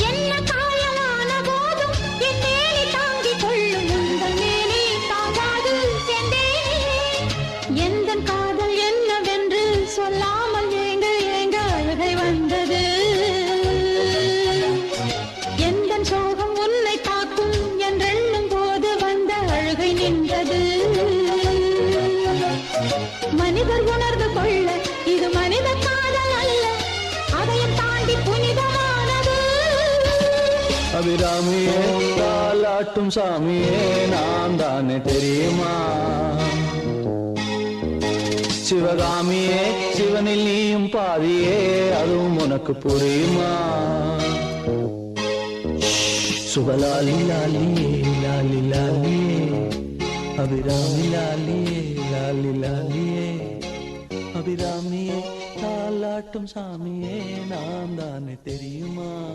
என்ன காயலான போதும் என் மேனி தாங்கிக் கொள்ளும் உங்கள் மேனி தாங்காது சென்றேனே. எந்தன் காதல் என்னவென்று சொல்லாமல் ஏங்க ஏங்க அழுகை வந்தது. எந்தன் சோகம் உன்னை தாக்கும் என்றெண்ணும் போது வந்த அழுகை நின்றது. மனிதர் உணர்ந்து கொள்ள இது மனித காதல் அல்ல, அதையும் தாண்டி புனிதமானது. அபிராமியே தாலாட்டும் சாமியே நான் தானே தெரியுமா? சிவகாமியே சிவனில் நீயும் பாதியே அதுவும் உனக்கு புரியுமா? சுபலாலி லாலியே லாலி லாலியே அபிராமி லாலியே லாலி லாலியே அபிராமியே தாலாட்டும் சாமியே நான் தானே தெரியுமா?